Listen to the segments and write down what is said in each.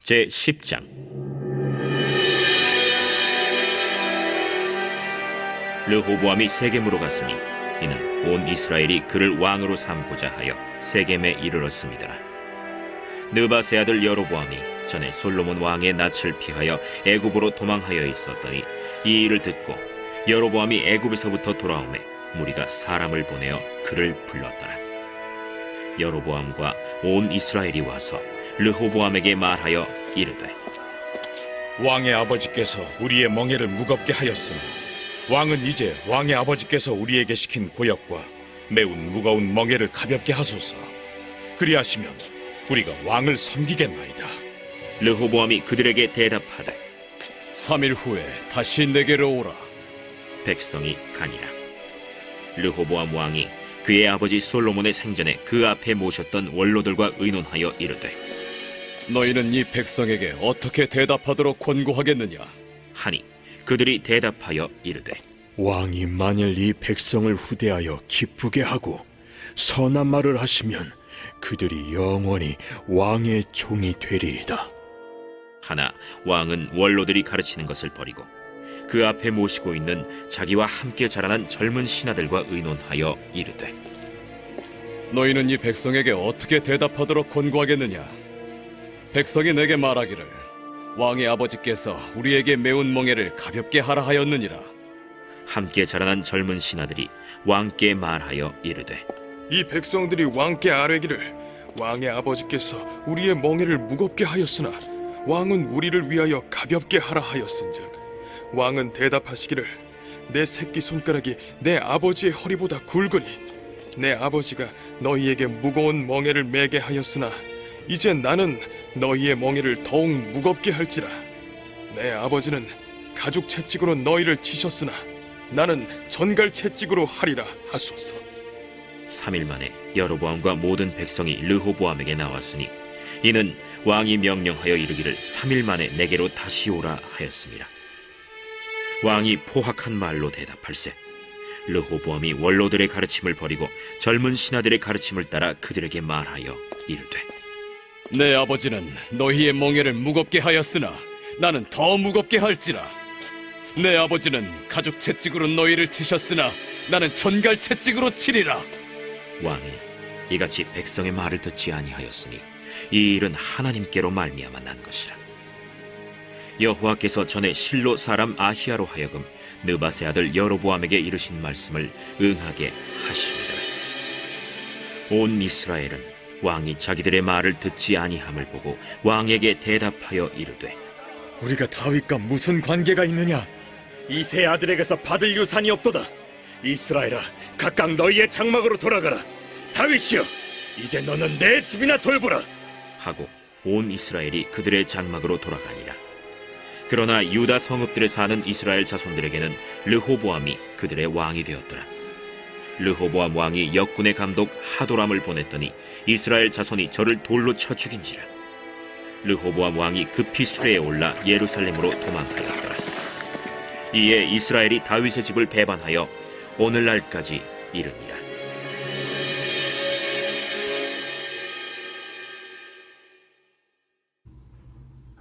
제10장. 르호보암이 세겜으로 갔으니 이는 온 이스라엘이 그를 왕으로 삼고자 하여 세겜에 이르렀습니다. 느밧의 아들 여로보암이 전에 솔로몬 왕의 낯을 피하여 애굽으로 도망하여 있었더니 이 일을 듣고 여로보암이 애굽에서부터 돌아오매 무리가 사람을 보내어 그를 불렀더라. 여로보암과 온 이스라엘이 와서 르호보암에게 말하여 이르되, 왕의 아버지께서 우리의 멍에를 무겁게 하였으니 왕은 이제 왕의 아버지께서 우리에게 시킨 고역과 매운 무거운 멍에를 가볍게 하소서. 그리하시면 우리가 왕을 섬기겠나이다. 르호보암이 그들에게 대답하되, 3일 후에 다시 내게로 오라. 백성이 가니라. 르호보암 왕이 그의 아버지 솔로몬의 생전에 그 앞에 모셨던 원로들과 의논하여 이르되, 너희는 이 백성에게 어떻게 대답하도록 권고하겠느냐? 하니 그들이 대답하여 이르되, 왕이 만일 이 백성을 후대하여 기쁘게 하고 선한 말을 하시면 그들이 영원히 왕의 종이 되리이다. 하나 왕은 원로들이 가르치는 것을 버리고 그 앞에 모시고 있는 자기와 함께 자라난 젊은 신하들과 의논하여 이르되, 너희는 이 백성에게 어떻게 대답하도록 권고하겠느냐? 백성이 내게 말하기를 왕의 아버지께서 우리에게 매운 멍에를 가볍게 하라 하였느니라. 함께 자라난 젊은 신하들이 왕께 말하여 이르되, 이 백성들이 왕께 아뢰기를 왕의 아버지께서 우리의 멍에를 무겁게 하였으나 왕은 우리를 위하여 가볍게 하라 하였은즉 왕은 대답하시기를 내 새끼 손가락이 내 아버지의 허리보다 굵으니 내 아버지가 너희에게 무거운 멍에를 매게 하였으나 이제 나는 너희의 멍에를 더욱 무겁게 할지라. 내 아버지는 가죽 채찍으로 너희를 치셨으나 나는 전갈 채찍으로 하리라 하소서. 3일 만에 여로보암과 모든 백성이 르호보암에게 나왔으니 이는 왕이 명령하여 이르기를 3일 만에 내게로 다시 오라 하였습니다. 왕이 포악한 말로 대답할세 르호보암이 원로들의 가르침을 버리고 젊은 신하들의 가르침을 따라 그들에게 말하여 이르되, 내 아버지는 너희의 멍에를 무겁게 하였으나 나는 더 무겁게 할지라. 내 아버지는 가죽 채찍으로 너희를 치셨으나 나는 전갈 채찍으로 치리라. 왕이 이같이 백성의 말을 듣지 아니하였으니 이 일은 하나님께로 말미암아 난 것이라. 여호와께서 전에 실로 사람 아히야로 하여금 느밧의 아들 여로보암에게 이르신 말씀을 응하게 하시니라. 온 이스라엘은 왕이 자기들의 말을 듣지 아니함을 보고 왕에게 대답하여 이르되, 우리가 다윗과 무슨 관계가 있느냐? 이 세 아들에게서 받을 유산이 없도다. 이스라엘아, 각각 너희의 장막으로 돌아가라. 다윗이여, 이제 너는 내 집이나 돌보라. 하고 온 이스라엘이 그들의 장막으로 돌아가니라. 그러나 유다 성읍들에 사는 이스라엘 자손들에게는 르호보암이 그들의 왕이 되었더라. 르호보암 왕이 역군의 감독 하도람을 보냈더니 이스라엘 자손이 저를 돌로 쳐 죽인지라. 르호보암 왕이 급히 수레에 올라 예루살렘으로 도망하였더라. 이에 이스라엘이 다윗의 집을 배반하여 오늘날까지 이르니라.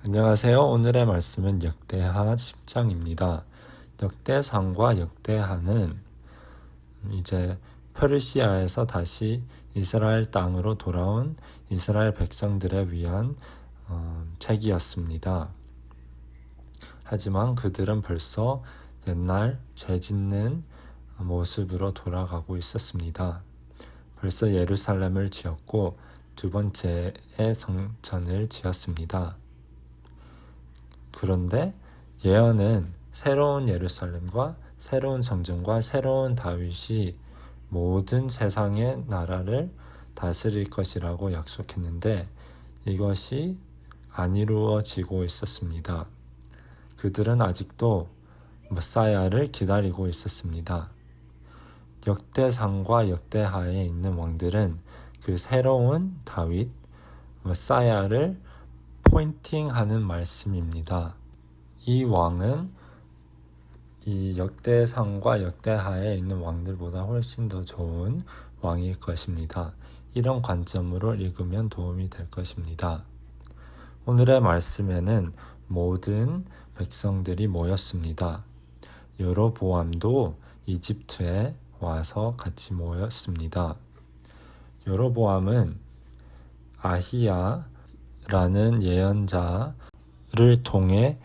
안녕하세요. 오늘의 말씀은 역대하 10장입니다. 역대상과 역대하는 이제 페르시아에서 다시 이스라엘 땅으로 돌아온 이스라엘 백성들에 위한 책이었습니다. 하지만 그들은 벌써 옛날 죄 짓는 모습으로 돌아가고 있었습니다. 벌써 예루살렘을 지었고 두 번째의 성전을 지었습니다. 그런데 예언은 새로운 예루살렘과 새로운 성전과 새로운 다윗이 모든 세상의 나라를 다스릴 것이라고 약속했는데 이것이 안 이루어지고 있었습니다. 그들은 아직도 메사야를 기다리고 있었습니다. 역대상과 역대하에 있는 왕들은 그 새로운 다윗, 메사야를 포인팅하는 말씀입니다. 이 왕은 이 역대상과 역대하에 있는 왕들보다 훨씬 더 좋은 왕일 것입니다. 이런 관점으로 읽으면 도움이 될 것입니다. 오늘의 말씀에는 모든 백성들이 모였습니다. 여로보암도 이집트에 와서 같이 모였습니다. 여로보암은 아히야라는 예언자를 통해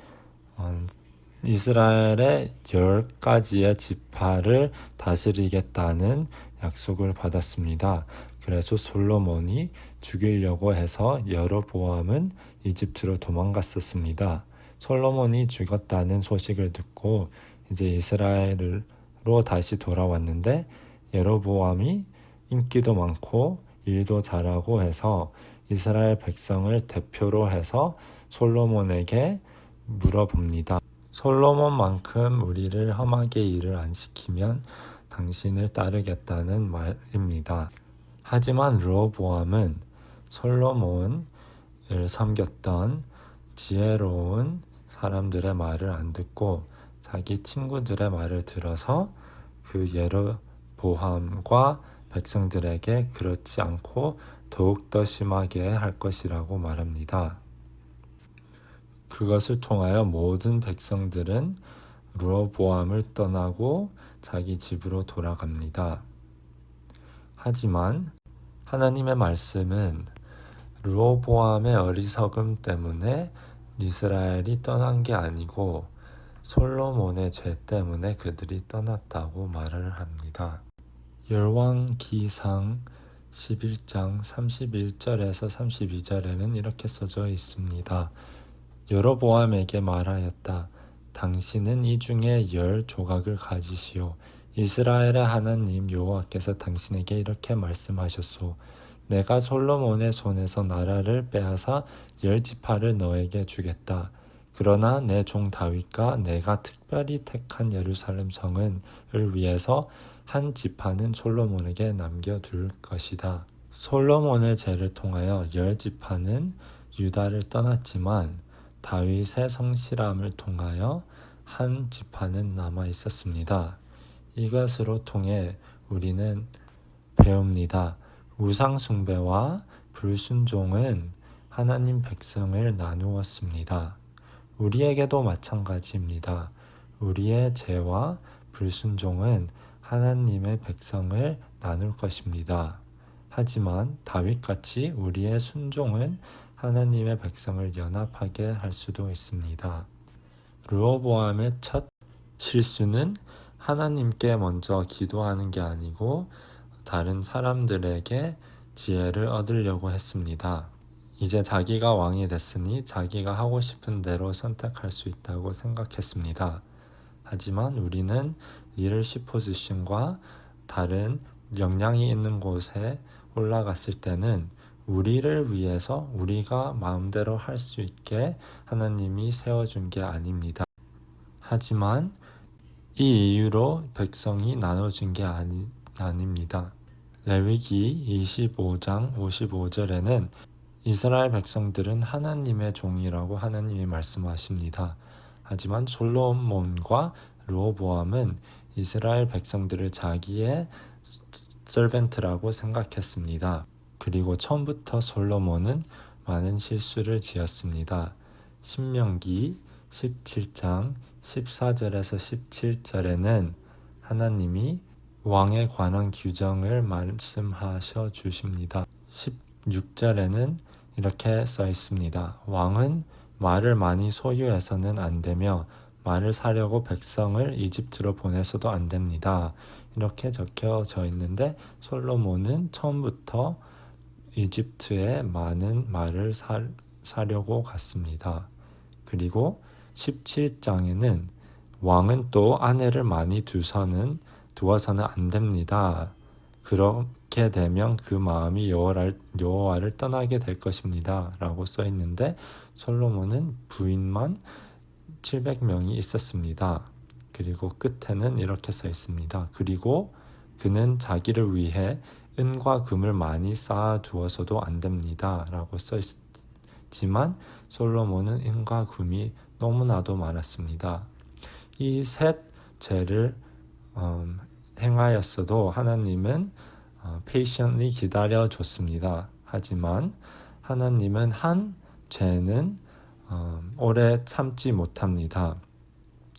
이스라엘의 10가지의 지파를 다스리겠다는 약속을 받았습니다. 그래서 솔로몬이 죽이려고 해서 여로보암은 이집트로 도망갔었습니다. 솔로몬이 죽었다는 소식을 듣고 이제 이스라엘로 다시 돌아왔는데 여로보암이 인기도 많고 일도 잘하고 해서 이스라엘 백성을 대표로 해서 솔로몬에게 물어봅니다. 솔로몬만큼 우리를 험하게 일을 안 시키면 당신을 따르겠다는 말입니다. 하지만 르호보암은 솔로몬을 섬겼던 지혜로운 사람들의 말을 안 듣고 자기 친구들의 말을 들어서 그 여로보암과 백성들에게 그렇지 않고 더욱더 심하게 할 것이라고 말합니다. 그것을 통하여 모든 백성들은 르호보암을 떠나고 자기 집으로 돌아갑니다. 하지만 하나님의 말씀은 르호보암의 어리석음 때문에 이스라엘이 떠난 게 아니고 솔로몬의 죄 때문에 그들이 떠났다고 말을 합니다. 열왕기상 11장 31절에서 32절에는 이렇게 써져 있습니다. 여로보암에게 말하였다. 당신은 이 중에 10조각을 가지시오. 이스라엘의 하나님 여호와께서 당신에게 이렇게 말씀하셨소. 내가 솔로몬의 손에서 나라를 빼앗아 10지파를 너에게 주겠다. 그러나 내 종 다윗과 내가 특별히 택한 예루살렘 성을 위해서 한 지파는 솔로몬에게 남겨둘 것이다. 솔로몬의 죄를 통하여 10지파는 유다를 떠났지만 다윗의 성실함을 통하여 한 지파는 남아 있었습니다. 이것으로 통해 우리는 배웁니다. 우상 숭배와 불순종은 하나님 백성을 나누었습니다. 우리에게도 마찬가지입니다. 우리의 죄와 불순종은 하나님의 백성을 나눌 것입니다. 하지만 다윗같이 우리의 순종은 하나님의 백성을 연합하게 할 수도 있습니다. 르호보암의 첫 실수는 하나님께 먼저 기도하는 게 아니고 다른 사람들에게 지혜를 얻으려고 했습니다. 이제 자기가 왕이 됐으니 자기가 하고 싶은 대로 선택할 수 있다고 생각했습니다. 하지만 우리는 리더십 포지션과 다른 역량이 있는 곳에 올라갔을 때는 우리를 위해서 우리가 마음대로 할 수 있게 하나님이 세워준 게 아닙니다. 하지만 이 이유로 백성이 나눠진 게 아닙니다. 레위기 25장 55절에는 이스라엘 백성들은 하나님의 종이라고 하나님이 말씀하십니다. 하지만 솔로몬과 르호보암은 이스라엘 백성들을 자기의 서벤트라고 생각했습니다. 그리고 처음부터 솔로몬은 많은 실수를 지었습니다. 신명기 17장 14절에서 17절에는 하나님이 왕에 관한 규정을 말씀하셔 주십니다. 16절에는 이렇게 써 있습니다. 왕은 말을 많이 소유해서는 안 되며 말을 사려고 백성을 이집트로 보내서도 안 됩니다. 이렇게 적혀져 있는데 솔로몬은 처음부터 이집트에 많은 말을 사려고 갔습니다. 그리고 17장에는 왕은 또 아내를 많이 두어서는 안 됩니다. 그렇게 되면 그 마음이 여호와를 떠나게 될 것입니다. 라고 써 있는데 솔로몬은 부인만 700명이 있었습니다. 그리고 끝에는 이렇게 써 있습니다. 그리고 그는 자기를 위해 은과 금을 많이 쌓아 두어서도 안 됩니다. 라고 써 있지만 솔로몬은 은과 금이 너무나도 많았습니다. 이 셋 죄를 행하였어도 하나님은 patiently 기다려줬습니다. 하지만 하나님은 한 죄는 오래 참지 못합니다.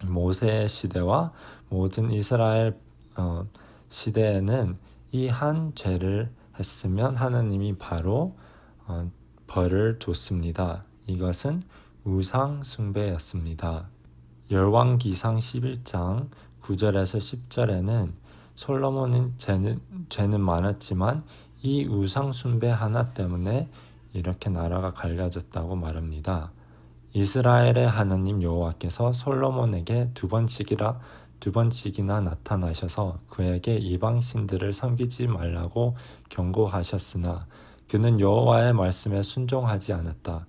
모세의 시대와 모든 이스라엘 시대에는 이 한 죄를 했으면 하나님이 바로 벌을 줬습니다. 이것은 우상 숭배였습니다. 열왕기상 11장 9절에서 10절에는 솔로몬은 죄는 많았지만 이 우상 숭배 하나 때문에 이렇게 나라가 갈라졌다고 말합니다. 이스라엘의 하나님 여호와께서 솔로몬에게 두 번씩이나 나타나셔서 그에게 이방 신들을 섬기지 말라고 경고하셨으나 그는 여호와의 말씀에 순종하지 않았다.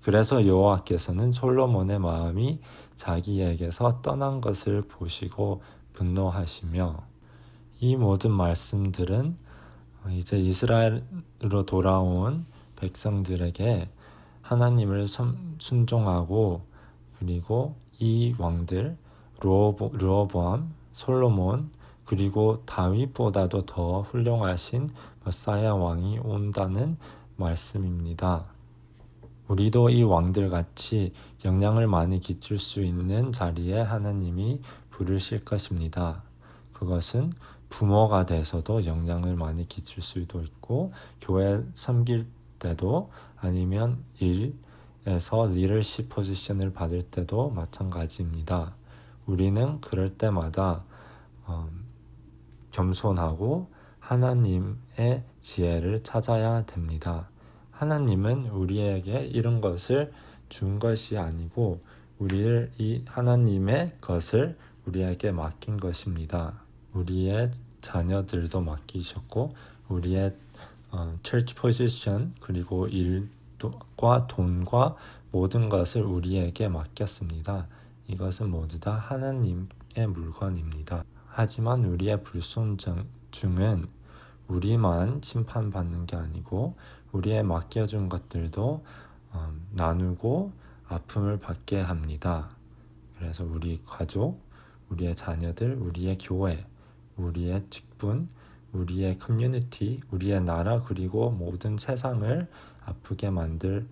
그래서 여호와께서는 솔로몬의 마음이 자기에게서 떠난 것을 보시고 분노하시며, 이 모든 말씀들은 이제 이스라엘로 돌아온 백성들에게 하나님을 순종하고, 그리고 이 왕들 르호보암, 솔로몬, 그리고 다윗보다도 더 훌륭하신 메사야 왕이 온다는 말씀입니다. 우리도 이 왕들 같이 영향을 많이 끼칠 수 있는 자리에 하나님이 부르실 것입니다. 그것은 부모가 돼서도 영향을 많이 끼칠 수도 있고, 교회 섬길 때도, 아니면 일에서 리더십 포지션을 받을 때도 마찬가지입니다. 우리는 그럴 때마다 겸손하고 하나님의 지혜를 찾아야 됩니다. 하나님은 우리에게 이런 것을 준 것이 아니고 우리를 이 하나님의 것을 우리에게 맡긴 것입니다. 우리의 자녀들도 맡기셨고, 우리의 church position, 그리고 일과 돈과 모든 것을 우리에게 맡겼습니다. 이것은 모두 다 하나님의 물건입니다. 하지만 우리의 불순종은 우리만 심판받는 게 아니고 우리의 맡겨준 것들도 나누고 아픔을 받게 합니다. 그래서 우리 가족, 우리의 자녀들, 우리의 교회, 우리의 직분, 우리의 커뮤니티, 우리의 나라, 그리고 모든 세상을 아프게 만들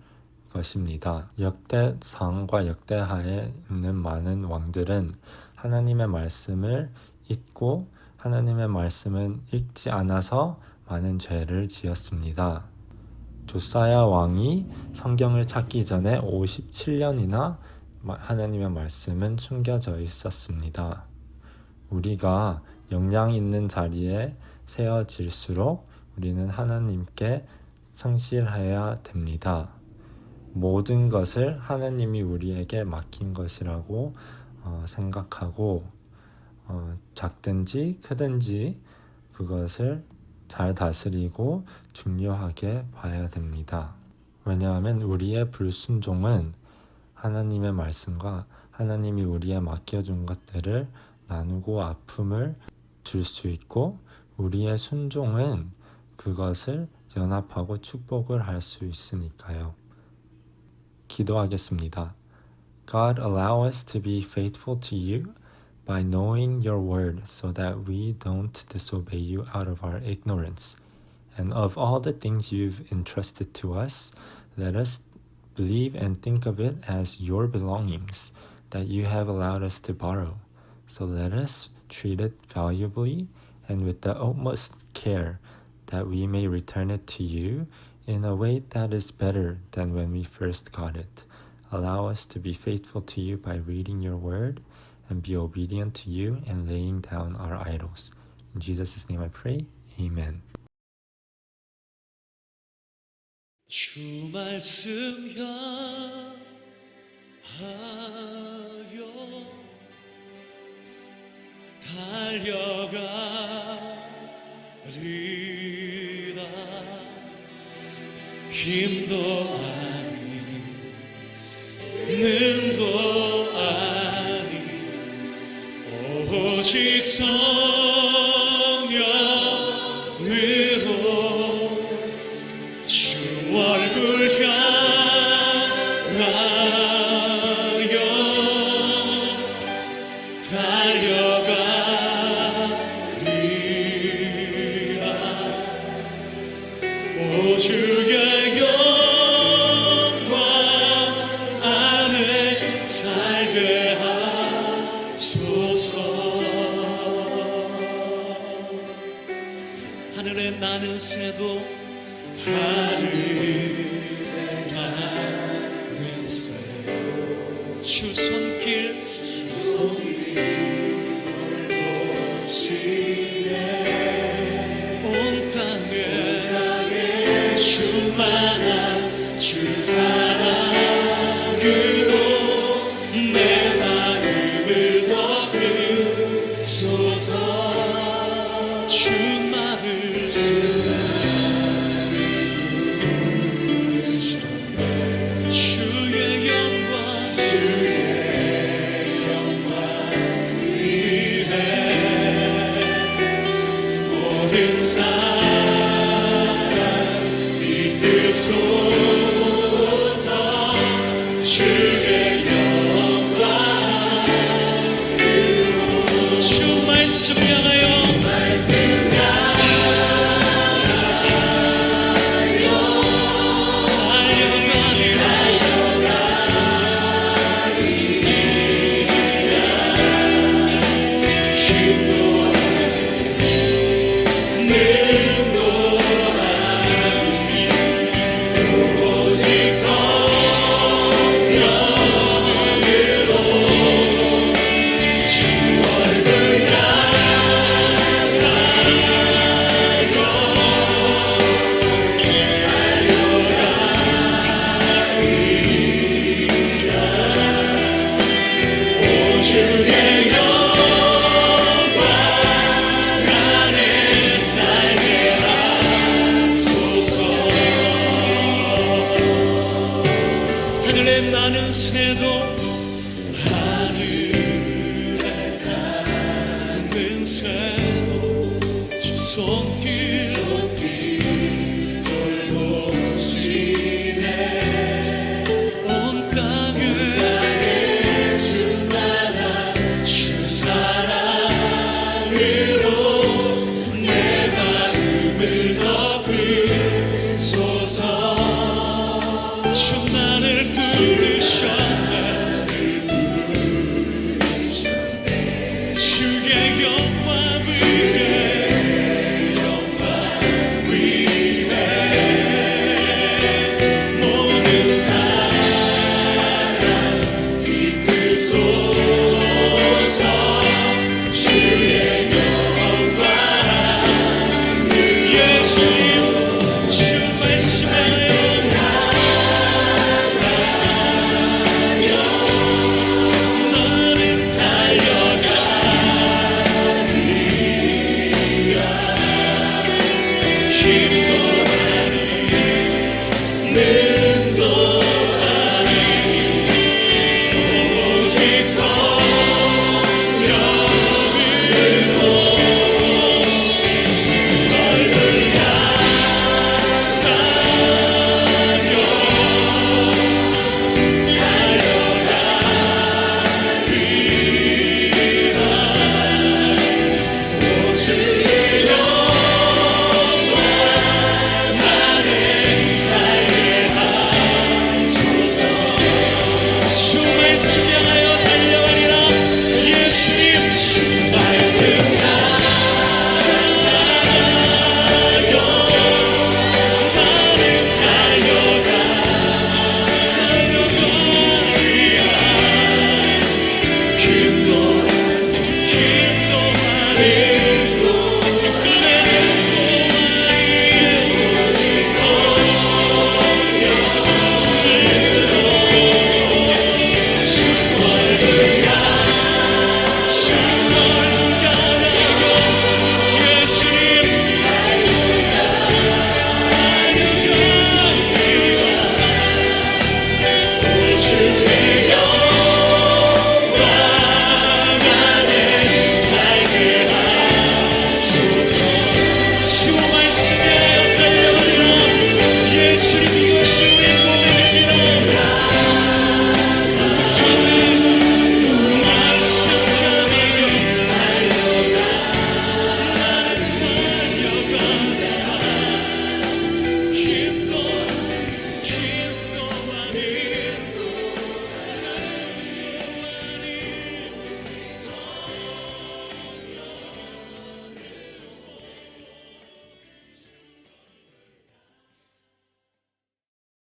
것입니다. 역대상과 역대하에 있는 많은 왕들은 하나님의 말씀을 잊고 하나님의 말씀은 읽지 않아서 많은 죄를 지었습니다. 조사야 왕이 성경을 찾기 전에 57년이나 하나님의 말씀은 숨겨져 있었습니다. 우리가 영향 있는 자리에 세워질수록 우리는 하나님께 성실해야 됩니다. 모든 것을 하나님이 우리에게 맡긴 것이라고 생각하고 작든지 크든지 그것을 잘 다스리고 중요하게 봐야 됩니다. 왜냐하면 우리의 불순종은 하나님의 말씀과 하나님이 우리에 맡겨준 것들을 나누고 아픔을 줄 수 있고, 우리의 순종은 그것을 연합하고 축복을 할 수 있으니까요. 기도하겠습니다. God, allow us to be faithful to you by knowing your word so that we don't disobey you out of our ignorance. And of all the things you've entrusted to us, let us believe and think of it as your belongings that you have allowed us to borrow. So let us treat it valuably and with the utmost care, that we may return it to you in a way that is better than when we first got it. Allow us to be faithful to you by reading your word and be obedient to you and laying down our idols. In Jesus' name I pray, Amen. 주 말씀 향하여 달려가리라. 힘도 아니 능도 아니 오직 성령으로 주 얼굴 향하여 달려가리라. 오 주의 영광 나는 새도 하늘에 나는 새도 주 손길 온 땅에 충만한 주 사랑으로 내 마음을 덮으소서. 주 나를 주의 영광 위에 모든 사랑 이끌소서. 주의 영광 주 말씀 향하여 하늘에 나는 새도 하늘에 나는 새도 주 손길 돌보시네. 온 땅에 충만한 주 사랑으로 내 마음을 덮으소서. 주 나를 부르셨네. 주의 영광 위에 모든 사랑 이끌소서. 주의 영광 예수 주 말씀하여 힘